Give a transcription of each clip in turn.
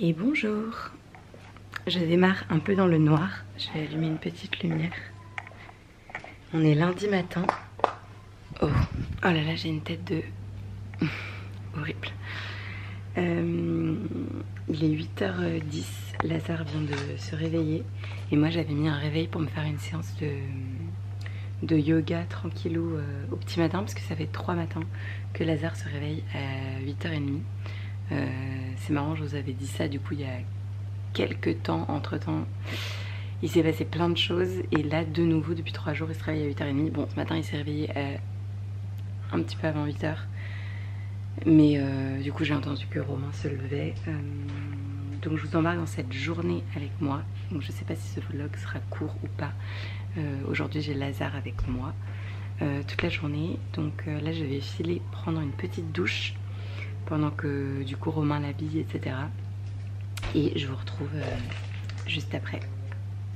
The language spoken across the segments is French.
Et bonjour. Je démarre un peu dans le noir. Je vais allumer une petite lumière. On est lundi matin. Oh là là, j'ai une tête de... horrible. Il est 8h10. Lazare vient de se réveiller. Et moi j'avais mis un réveil pour me faire une séance de yoga tranquillou au petit matin. Parce que ça fait 3 matins que Lazare se réveille à 8h30. C'est marrant, je vous avais dit ça du coup il y a quelques temps. Entre temps il s'est passé plein de choses. Et là de nouveau depuis 3 jours il se réveille à 8h30. Bon, ce matin il s'est réveillé un petit peu avant 8h. Mais du coup j'ai entendu que Romain se levait. Donc je vous embarque dans cette journée avec moi. Donc je sais pas si ce vlog sera court ou pas. Aujourd'hui j'ai Lazare avec moi toute la journée. Donc là je vais filer prendre une petite douche pendant que du coup Romain l'habille, etc. Et je vous retrouve juste après.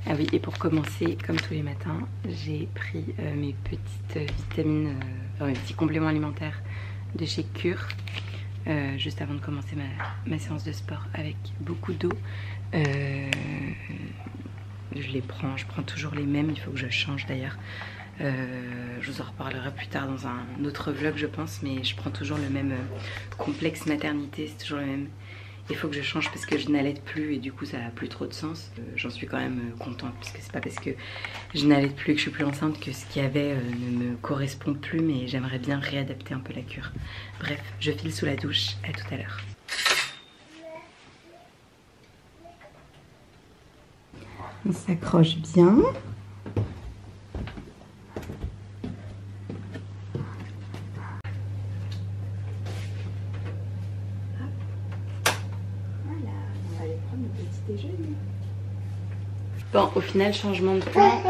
Ah oui, et pour commencer, comme tous les matins, j'ai pris mes petites vitamines, mes petits compléments alimentaires de chez Cure, juste avant de commencer ma séance de sport avec beaucoup d'eau. Je prends toujours les mêmes, il faut que je change d'ailleurs. Je vous en reparlerai plus tard dans un autre vlog je pense, mais je prends toujours le même complexe maternité, c'est toujours le même. Il faut que je change parce que je n'allaite plus et du coup ça n'a plus trop de sens. J'en suis quand même contente parce que c'est pas parce que je n'allaite plus et que je suis plus enceinte que ce qu'il y avait ne me correspond plus, mais j'aimerais bien réadapter un peu la cure. Bref, je file sous la douche, à tout à l'heure. On s'accroche bien. Bon, au final, changement de plan.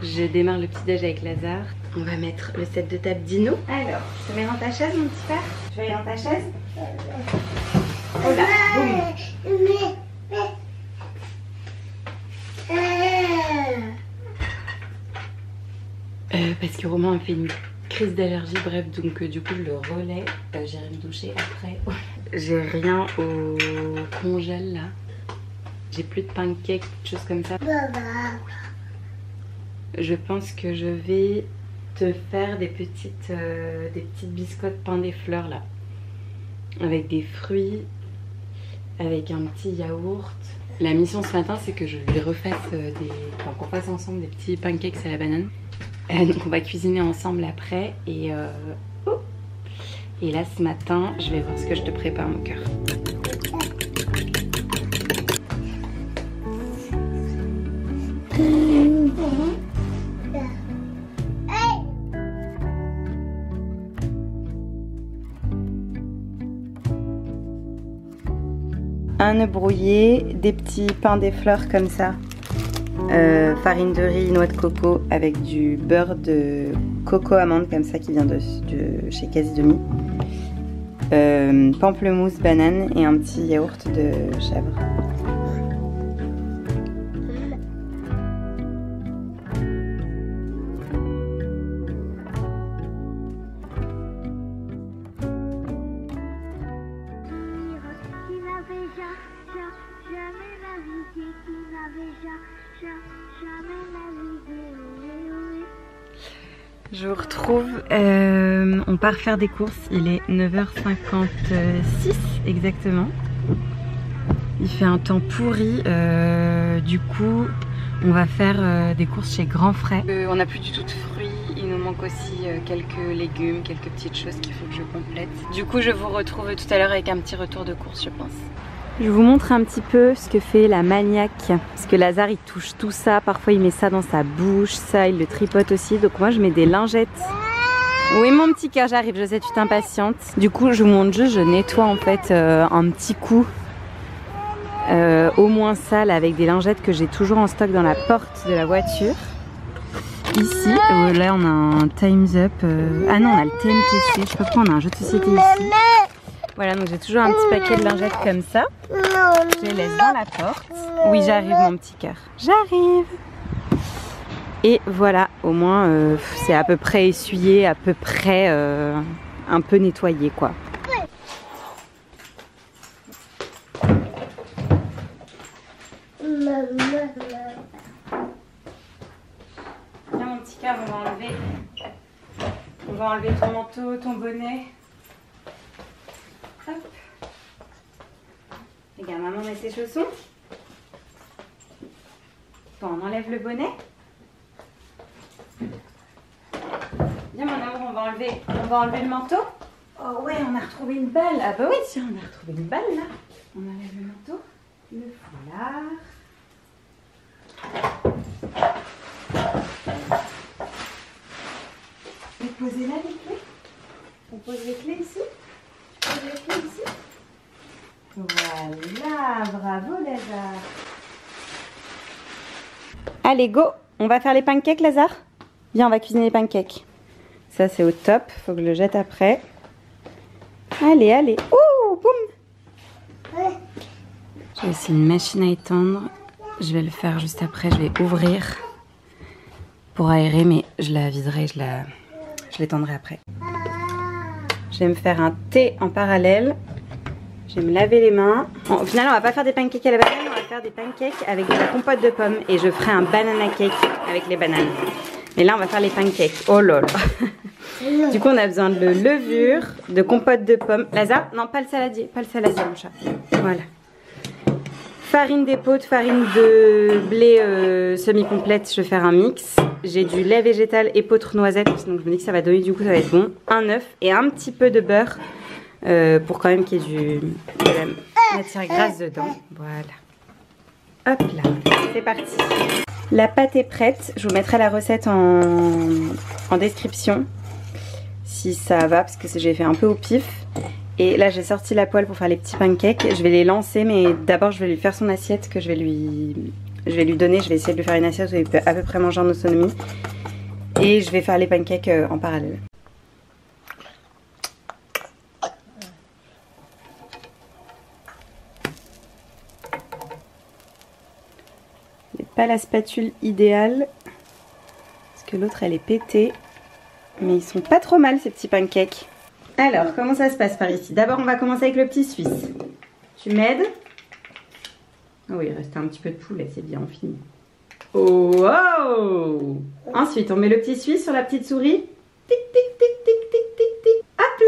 Je démarre le petit déj avec Lazare. On va mettre le set de table Dino. Alors, tu te mets dans ta chaise, mon petit père? Tu vas aller dans ta chaise? Oh là, boum. Parce que Romain a fait une crise d'allergie, bref, donc du coup je le relais. J'irai me doucher après. J'ai rien au congèle là. J'ai plus de pancakes, de choses comme ça. Je pense que je vais te faire des petites biscottes pain des fleurs là. Avec des fruits, avec un petit yaourt. La mission ce matin c'est que je lui refasse qu'on fasse ensemble des petits pancakes à la banane. Donc on va cuisiner ensemble après et là ce matin je vais voir ce que je te prépare mon cœur. Un œuf brouillé, des petits pains des fleurs comme ça, farine de riz, noix de coco avec du beurre de coco amande comme ça qui vient de chez Quasi Demi, pamplemousse, banane et un petit yaourt de chèvre. Je vous retrouve, on part faire des courses, il est 9h56 exactement. Il fait un temps pourri, du coup on va faire des courses chez Grand Frais. On n'a plus du tout de fruits, il nous manque aussi quelques légumes, quelques petites choses qu'il faut que je complète. Du coup je vous retrouve tout à l'heure avec un petit retour de course je pense. Je vous montre un petit peu ce que fait la maniaque. Parce que Lazare il touche tout ça, parfois il met ça dans sa bouche, ça il le tripote aussi. Donc moi je mets des lingettes. Oui mon petit cœur, j'arrive, je sais tu t'impatientes. Du coup je vous montre juste, je nettoie en fait un petit coup. Au moins sale avec des lingettes que j'ai toujours en stock dans la porte de la voiture. Ici, là on a un Time's Up. Ah non on a le TMTC, je sais pas pourquoi on a un jeu de société ici. Voilà, donc j'ai toujours un petit paquet de lingettes comme ça. Je les laisse dans la porte. Oui, j'arrive mon petit cœur. J'arrive. Et voilà, au moins c'est à peu près essuyé, à peu près un peu nettoyé quoi. Viens mon petit cœur, on va enlever ton manteau, ton bonnet. Hop. Regarde, maman met ses chaussons. Bon, on enlève le bonnet. Viens mon amour, on va enlever le manteau. Oh ouais, on a retrouvé une balle. Ah bah oui, tiens, on a retrouvé une balle là. On enlève le manteau, le foulard. Et posez là les clés. On pose les clés ici. On pose les clés ici. Voilà, bravo Lazare. Allez, go. On va faire les pancakes, Lazare. Viens, on va cuisiner les pancakes. Ça, c'est au top. Faut que je le jette après. Allez, allez. Ouh, boum. J'ai aussi une machine à étendre. Je vais le faire juste après. Je vais ouvrir pour aérer, mais je la viderai, je l'étendrai après. Je vais me faire un thé en parallèle. Je vais me laver les mains. Bon, au final, on va pas faire des pancakes à la banane, on va faire des pancakes avec de la compote de pommes. Et je ferai un banana cake avec les bananes. Mais là, on va faire les pancakes. Oh là là. Du coup, on a besoin de levure, de compote de pommes. Lazare, non, pas le saladier, mon chat. Voilà. Farine d'épeautre, farine de blé semi-complète, je vais faire un mix. J'ai du lait végétal épeautre noisette, donc je me dis que ça va donner, du coup ça va être bon. Un œuf et un petit peu de beurre pour quand même qu'il y ait de la matière grasse dedans. Voilà. Hop là, c'est parti. La pâte est prête, je vous mettrai la recette en description si ça va, parce que j'ai fait un peu au pif. Et là j'ai sorti la poêle pour faire les petits pancakes. Je vais les lancer, mais d'abord je vais lui faire son assiette que je vais lui donner. Je vais essayer de lui faire une assiette où il peut à peu près manger en autonomie. Et je vais faire les pancakes en parallèle. C'est pas la spatule idéale parce que l'autre elle est pétée. Mais ils sont pas trop mal ces petits pancakes. Alors, comment ça se passe par ici? D'abord, on va commencer avec le petit suisse. Tu m'aides? Oh oui, il reste un petit peu de poulet, c'est bien, on finit. Oh, oh. Ensuite, on met le petit suisse sur la petite souris. Tic, tic, tic, tic, tic, tic, tic. Hop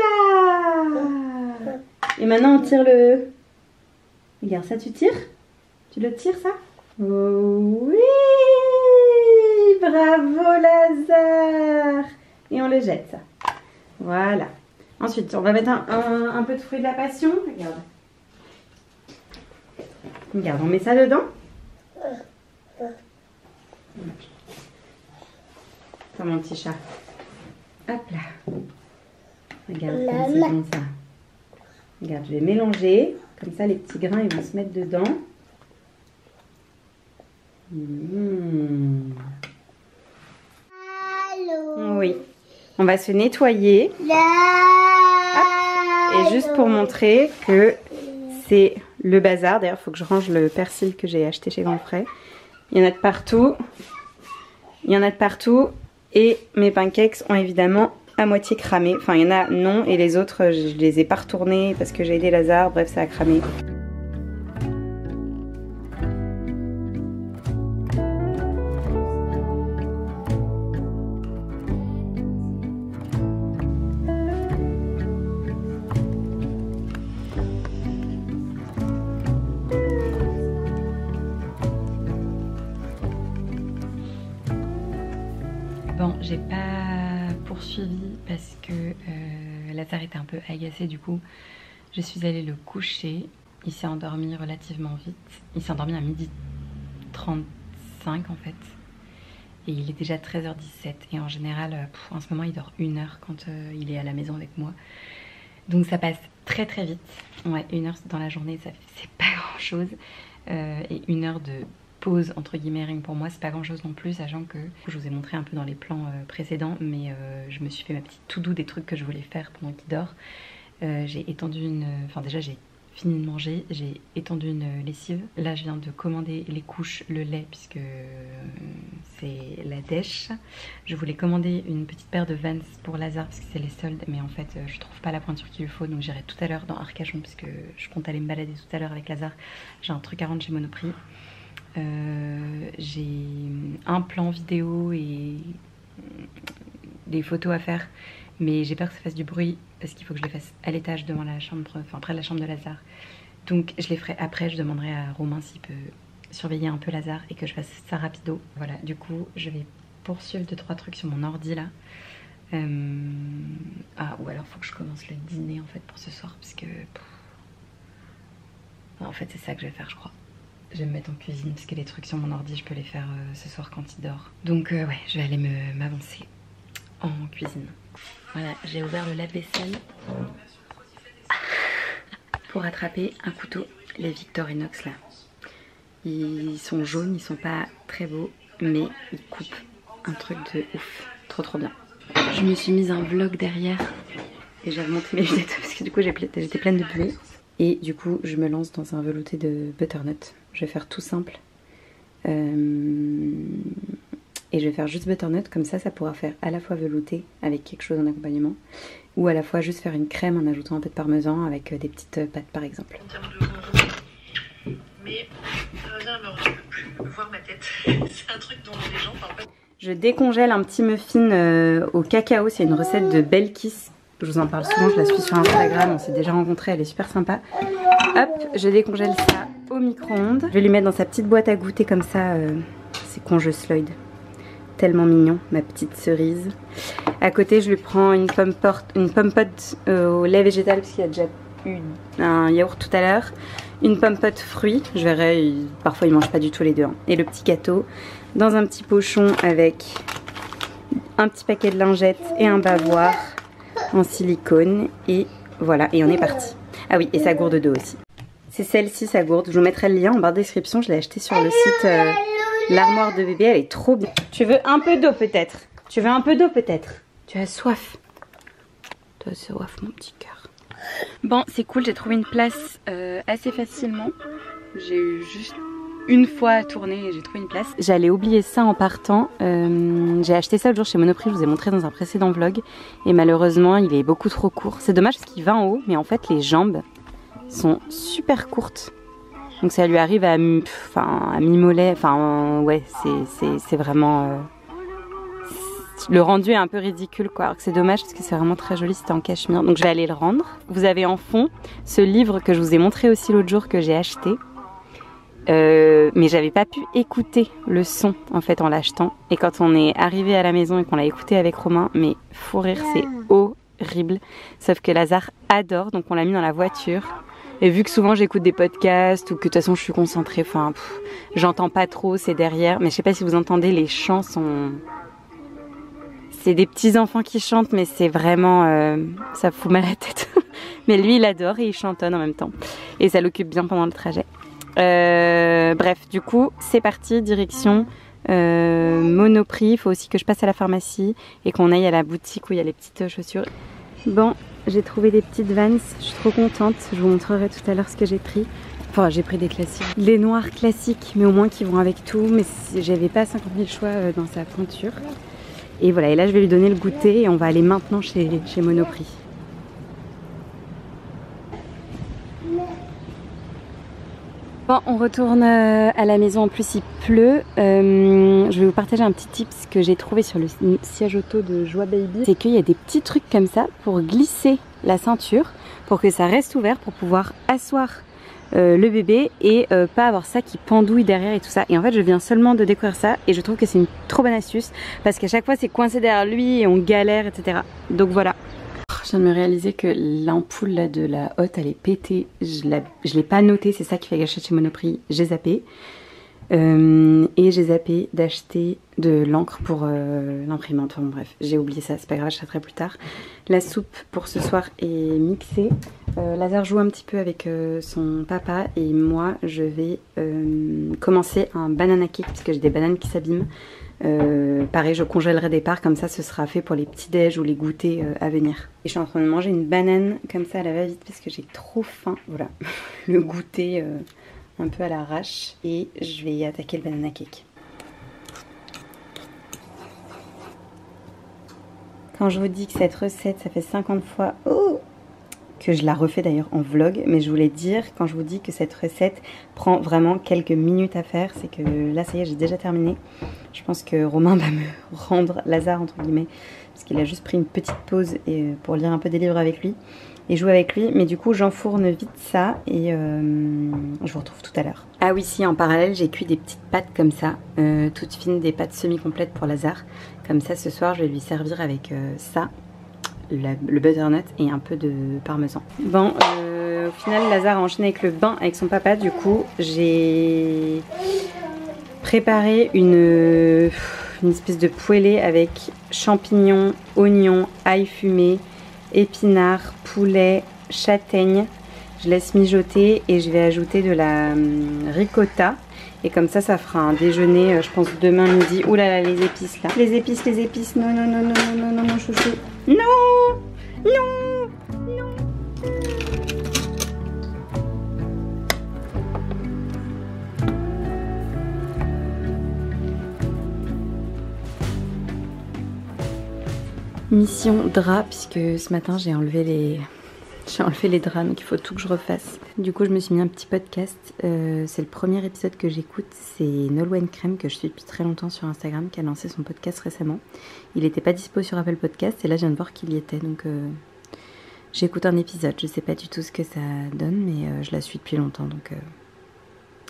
là! Et maintenant, on tire le... Regarde, ça, tu tires? Tu le tires, ça? Oh oui! Bravo, Lazare! Et on le jette, ça. Voilà. Ensuite, on va mettre un peu de fruit de la passion. Regarde. Regarde, on met ça dedans. Ça, mon petit chat. Hop là. Regarde, comme c'est bon ça. Regarde, je vais mélanger. Comme ça, les petits grains, ils vont se mettre dedans. Mmh. Oui. On va se nettoyer. Et juste pour montrer que c'est le bazar. D'ailleurs, il faut que je range le persil que j'ai acheté chez Grand Frais. Il y en a de partout. Il y en a de partout. Et mes pancakes ont évidemment à moitié cramé. Enfin, il y en a non. Et les autres, je les ai pas retournés parce que j'ai aidé Lazare. Bref, ça a cramé. Bon, j'ai pas poursuivi parce que Lazare était un peu agacé, du coup je suis allée le coucher. Il s'est endormi relativement vite. Il s'est endormi à 12h35 en fait. Et il est déjà 13h17 et en général, en ce moment il dort 1 heure quand il est à la maison avec moi. Donc ça passe très très vite. Ouais, 1 heure dans la journée, c'est pas grand chose. Et 1 heure de pause entre guillemets rien que pour moi, c'est pas grand chose non plus, sachant que je vous ai montré un peu dans les plans précédents, mais je me suis fait ma petite to-do des trucs que je voulais faire pendant qu'il dort. J'ai étendu enfin déjà j'ai fini de manger, j'ai étendu une lessive. Là je viens de commander les couches, le lait, puisque c'est la dèche. Je voulais commander une petite paire de Vans pour Lazare parce que c'est les soldes, mais en fait je trouve pas la pointure qu'il lui faut, donc j'irai tout à l'heure dans Arcachon puisque je compte aller me balader tout à l'heure avec Lazare. J'ai un truc à rendre chez Monoprix. J'ai un plan vidéo et des photos à faire, mais j'ai peur que ça fasse du bruit parce qu'il faut que je les fasse à l'étage devant la chambre, enfin près de la chambre de Lazare. Donc je les ferai après, je demanderai à Romain s'il peut surveiller un peu Lazare et que je fasse ça rapido. Voilà, du coup je vais poursuivre 2-3 trucs sur mon ordi là. Ah, ou alors faut que je commence le dîner en fait pour ce soir parce que... En fait c'est ça que je vais faire je crois. Je vais me mettre en cuisine parce que les trucs sur mon ordi je peux les faire ce soir quand il dort. Donc ouais, je vais aller m'avancer en cuisine. Voilà, j'ai ouvert le lave-vaisselle pour attraper un couteau. Les Victorinox là, ils sont jaunes, ils sont pas très beaux, mais ils coupent un truc de ouf, trop bien. Je me suis mise un vlog derrière et j'ai remonté mes lunettes parce que du coup j'étais pleine de buée. Et du coup je me lance dans un velouté de butternut. Je vais faire tout simple. Et je vais faire juste butternut, comme ça pourra faire à la fois velouté avec quelque chose en accompagnement, ou à la fois juste faire une crème en ajoutant un peu de parmesan avec des petites pâtes par exemple. Mais je peux plus voir ma tête. C'est un truc dont les gens parlent pas. Je décongèle un petit muffin au cacao, c'est une recette de Belkis. Je vous en parle souvent, je la suis sur Instagram, on s'est déjà rencontrés, elle est super sympa. Hop, je décongèle ça au micro-ondes. Je vais lui mettre dans sa petite boîte à goûter comme ça, c'est Conge Sloyd. Tellement mignon, ma petite cerise. À côté, je lui prends une pomme pote au lait végétal parce qu'il y a déjà eu un yaourt tout à l'heure. Une pomme pote fruits, je verrai, parfois ils mangent pas du tout les deux. Hein. Et le petit gâteau dans un petit pochon avec un petit paquet de lingettes et un bavoir en silicone. Et voilà, et on est parti. Ah oui, et sa gourde d'eau aussi. C'est celle-ci, sa gourde. Je vous mettrai le lien en barre de description. Je l'ai achetée sur le site L'armoire de bébé. Elle est trop bien. Tu veux un peu d'eau peut-être? Tu veux un peu d'eau peut-être? Tu as soif? Tu as soif, mon petit cœur. Bon, c'est cool. J'ai trouvé une place assez facilement. J'ai eu juste une fois à tourner et j'ai trouvé une place. J'allais oublier ça en partant. J'ai acheté ça le jour chez Monoprix. Je vous ai montré dans un précédent vlog. Et malheureusement, il est beaucoup trop court. C'est dommage parce qu'il va en haut. Mais en fait, les jambes sont super courtes. Donc ça lui arrive à mi-mollet. Enfin, ouais, c'est vraiment... le rendu est un peu ridicule, quoi. Alors que c'est dommage parce que c'est vraiment très joli, c'était en cachemire. Donc je vais aller le rendre. Vous avez en fond ce livre que je vous ai montré aussi l'autre jour que j'ai acheté. Mais j'avais pas pu écouter le son en fait en l'achetant. Et quand on est arrivé à la maison et qu'on l'a écouté avec Romain, mais fou rire, c'est horrible. Sauf que Lazare adore, donc on l'a mis dans la voiture. Et vu que souvent j'écoute des podcasts ou que de toute façon je suis concentrée, enfin j'entends pas trop, c'est derrière. Mais je sais pas si vous entendez, les chants sont... C'est des petits enfants qui chantent, mais c'est vraiment... ça fout mal à la tête. Mais lui il adore et il chantonne en même temps. Et ça l'occupe bien pendant le trajet. Bref, du coup c'est parti, direction Monoprix. Il faut aussi que je passe à la pharmacie et qu'on aille à la boutique où il y a les petites chaussures. Bon, j'ai trouvé des petites Vans, je suis trop contente. Je vous montrerai tout à l'heure ce que j'ai pris. Enfin, j'ai pris des classiques, les noirs classiques, mais au moins qui vont avec tout. Mais j'avais pas 50 000 choix dans sa pointure. Et voilà, et là je vais lui donner le goûter et on va aller maintenant chez Monoprix. Bon, on retourne à la maison, en plus il pleut. Je vais vous partager un petit tips que j'ai trouvé sur le siège auto de Joie Baby. C'est qu'il y a des petits trucs comme ça pour glisser la ceinture, pour que ça reste ouvert, pour pouvoir asseoir le bébé et pas avoir ça qui pendouille derrière et tout ça. Et en fait je viens seulement de découvrir ça et je trouve que c'est une trop bonne astuce parce qu'à chaque fois c'est coincé derrière lui et on galère, etc. Donc voilà. Je viens de me réaliser que l'ampoule là de la hotte elle est pétée. Je l'ai pas notée, c'est ça qui fait gâcher chez Monoprix. J'ai zappé. Et j'ai zappé d'acheter de l'encre pour l'imprimante. Enfin, bref, j'ai oublié ça, c'est pas grave, je l'achèterai plus tard. La soupe pour ce soir est mixée. Lazare joue un petit peu avec son papa et moi je vais commencer un banana cake parce que j'ai des bananes qui s'abîment. Pareil, je congèlerai des parts, comme ça ce sera fait pour les petits déj ou les goûters à venir. Et je suis en train de manger une banane comme ça à la va-vite parce que j'ai trop faim. Voilà, le goûter un peu à l'arrache et je vais y attaquer le banana cake. Quand je vous dis que cette recette ça fait 50 fois que je la refais d'ailleurs en vlog. Mais je voulais dire, quand je vous dis que cette recette prend vraiment quelques minutes à faire, c'est que là ça y est, j'ai déjà terminé. Je pense que Romain va me rendre Lazare entre guillemets, parce qu'il a juste pris une petite pause pour lire un peu des livres avec lui et jouer avec lui. Mais du coup j'enfourne vite ça et je vous retrouve tout à l'heure. Ah oui, si, en parallèle j'ai cuit des petites pâtes comme ça, toutes fines, des pâtes semi-complètes pour Lazare. Comme ça ce soir je vais lui servir avec ça, le butternut et un peu de parmesan. Bon, au final Lazare a enchaîné avec le bain avec son papa. Du coup j'ai préparé une espèce de poêlée avec champignons, oignons, ail fumé, épinards, poulet, châtaigne. Je laisse mijoter et je vais ajouter de la ricotta. Et comme ça, ça fera un déjeuner, je pense, demain midi. Ouh là là, les épices là. Les épices. Non, non, non, non, non, non, non, chouchou. Non, non, non. Mission drap, puisque ce matin j'ai enlevé les draps, donc il faut tout que je refasse. Du coup je me suis mis un petit podcast, c'est le premier épisode que j'écoute, c'est Nolwenn Crème que je suis depuis très longtemps sur Instagram, qui a lancé son podcast récemment. Il n'était pas dispo sur Apple Podcast et là je viens de voir qu'il y était, donc j'écoute un épisode. Je sais pas du tout ce que ça donne, mais je la suis depuis longtemps, donc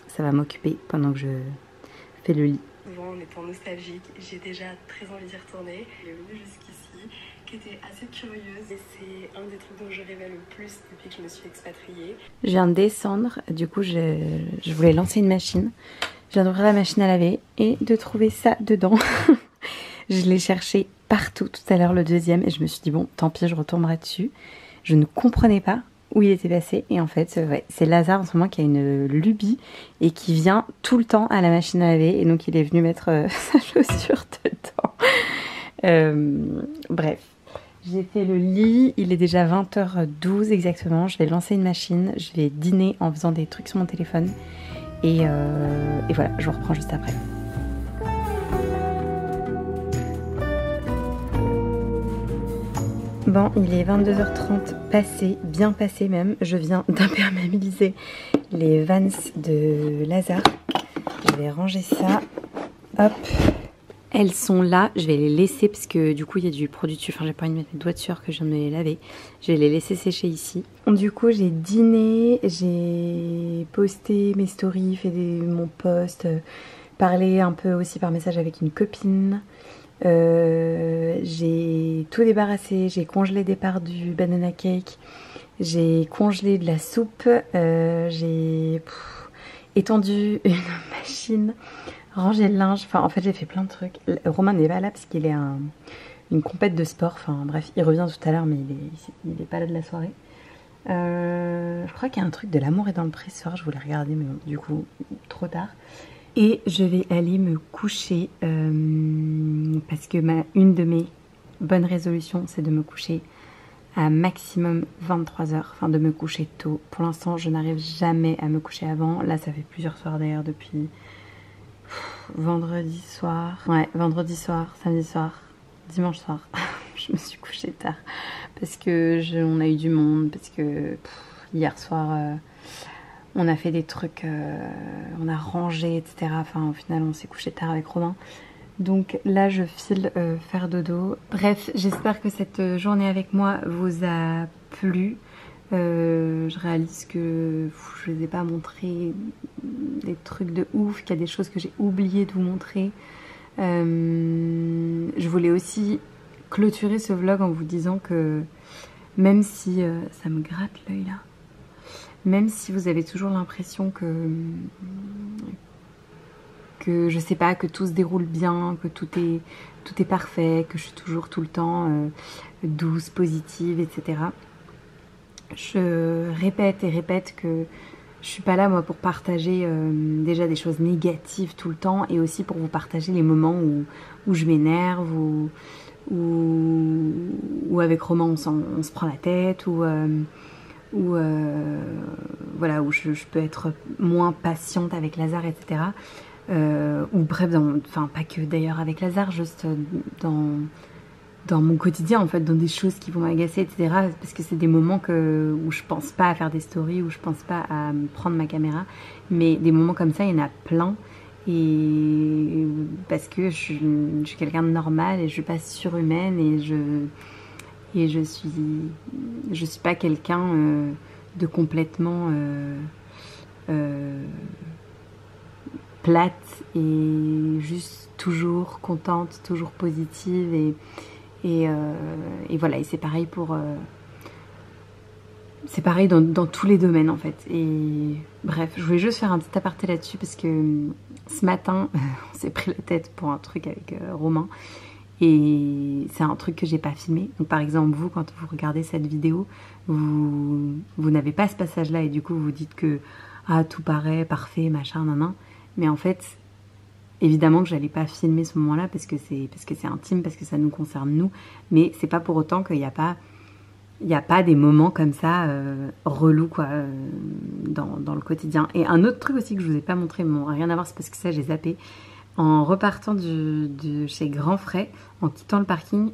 ça va m'occuper pendant que je fais le lit. Souvent en étant nostalgique, j'ai déjà très envie d'y retourner. Je suis venue jusqu'ici, qui était assez curieuse et c'est un des trucs dont je rêvais le plus depuis que je me suis expatriée. Je viens de descendre, du coup je voulais lancer une machine. Je viens d'ouvrir la machine à laver et de trouver ça dedans. Je l'ai cherché partout tout à l'heure, le deuxième, et je me suis dit bon, tant pis, je retomberai dessus. Je ne comprenais pas où il était passé et en fait ouais, c'est Lazare en ce moment qui a une lubie et qui vient tout le temps à la machine à laver et donc il est venu mettre sa chaussure dedans. Bref, j'ai fait le lit, il est déjà 20h12 exactement, je vais lancer une machine, je vais dîner en faisant des trucs sur mon téléphone et voilà, je vous reprends juste après. Bon, il est 22h30 passé, bien passé même. Je viens d'imperméabiliser les Vans de Lazare. Je vais ranger ça. Hop. Elles sont là. Je vais les laisser parce que du coup, il y a du produit dessus. Enfin, j'ai pas envie de mettre mes doigts dessus alors que je viens de les laver. Je vais les laisser sécher ici. Du coup, j'ai dîné, j'ai posté mes stories, fait mon post, parlé un peu aussi par message avec une copine. J'ai tout débarrassé, j'ai congelé des parts du banana cake, j'ai congelé de la soupe, j'ai étendu une machine, rangé le linge, enfin en fait j'ai fait plein de trucs. Romain n'est pas là parce qu'il est une compète de sport, enfin bref, il revient tout à l'heure mais il est pas là de la soirée. Je crois qu'il y a un truc de l'amour est dans le pré ce soir, je voulais regarder mais bon, du coup trop tard. Et je vais aller me coucher parce que une de mes bonnes résolutions, c'est de me coucher à maximum 23h, enfin de me coucher tôt. Pour l'instant, je n'arrive jamais à me coucher avant. Là, ça fait plusieurs soirs d'ailleurs depuis vendredi soir. Ouais, vendredi soir, samedi soir, dimanche soir. Je me suis couchée tard parce que on a eu du monde, parce que hier soir... on a fait des trucs, on a rangé, etc. Enfin, au final, on s'est couché tard avec Romain. Donc là, je file faire dodo. Bref, j'espère que cette journée avec moi vous a plu. Je réalise que je ne vous ai pas montré des trucs de ouf, qu'il y a des choses que j'ai oublié de vous montrer. Je voulais aussi clôturer ce vlog en vous disant que même si ça me gratte l'œil là, même si vous avez toujours l'impression que je sais pas, que tout se déroule bien, que tout est parfait, que je suis toujours tout le temps douce, positive, etc. Je répète et répète que je suis pas là moi pour partager déjà des choses négatives tout le temps et aussi pour vous partager les moments où je m'énerve ou avec Romain on se prend la tête ou voilà, où je peux être moins patiente avec Lazare, etc. Ou bref, enfin pas que d'ailleurs avec Lazare, juste dans dans mon quotidien en fait, dans des choses qui vont m'agacer, etc. Parce que c'est des moments où je pense pas à faire des stories, où je pense pas à prendre ma caméra. Mais des moments comme ça, il y en a plein. Et parce que je suis quelqu'un de normal et je suis pas surhumaine et je suis pas quelqu'un de complètement plate et juste toujours contente, toujours positive et voilà. Et c'est pareil c'est pareil dans tous les domaines en fait. Et bref, je voulais juste faire un petit aparté là-dessus parce que ce matin, on s'est pris la tête pour un truc avec Romain. Et c'est un truc que j'ai pas filmé. Donc par exemple, vous, quand vous regardez cette vidéo, vous n'avez pas ce passage-là et du coup vous dites que tout paraît parfait, machin, nan. Mais en fait, évidemment que j'allais pas filmer ce moment-là parce que c'est intime, parce que ça nous concerne nous. Mais c'est pas pour autant qu'il n'y a pas des moments comme ça relous quoi dans le quotidien. Et un autre truc aussi que je vous ai pas montré, mais bon, rien à voir, c'est parce que ça j'ai zappé. En repartant de chez Grand Frais, en quittant le parking,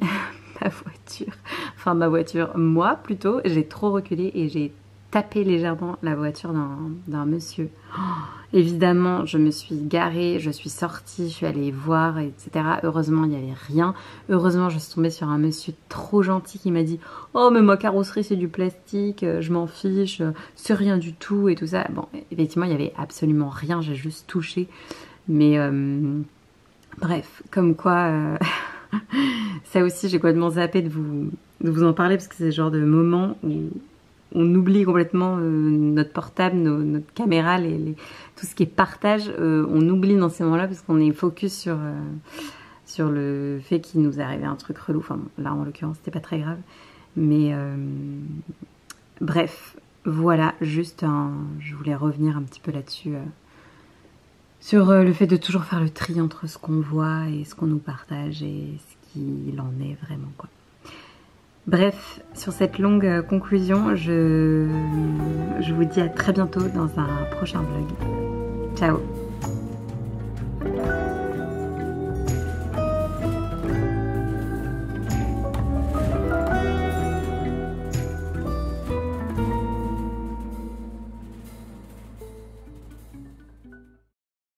ma voiture, moi plutôt, j'ai trop reculé et j'ai tapé légèrement la voiture d'un monsieur. Évidemment, je me suis garée, je suis sortie, je suis allée voir, etc. Heureusement, il n'y avait rien. Heureusement, je suis tombée sur un monsieur trop gentil qui m'a dit « Oh, mais ma carrosserie, c'est du plastique, je m'en fiche, c'est rien du tout et tout ça. » Bon, effectivement, il n'y avait absolument rien, j'ai juste touché. Mais bref, comme quoi, ça aussi j'ai complètement zappé de vous en parler parce que c'est le genre de moment où on oublie complètement notre portable, notre caméra, tout ce qui est partage, on oublie dans ces moments-là parce qu'on est focus sur le fait qu'il nous est arrivé un truc relou. Enfin bon, là en l'occurrence c'était pas très grave, mais bref, voilà, juste je voulais revenir un petit peu là-dessus. Sur le fait de toujours faire le tri entre ce qu'on voit et ce qu'on nous partage et ce qu'il en est vraiment quoi. Bref, sur cette longue conclusion, je vous dis à très bientôt dans un prochain vlog. Ciao!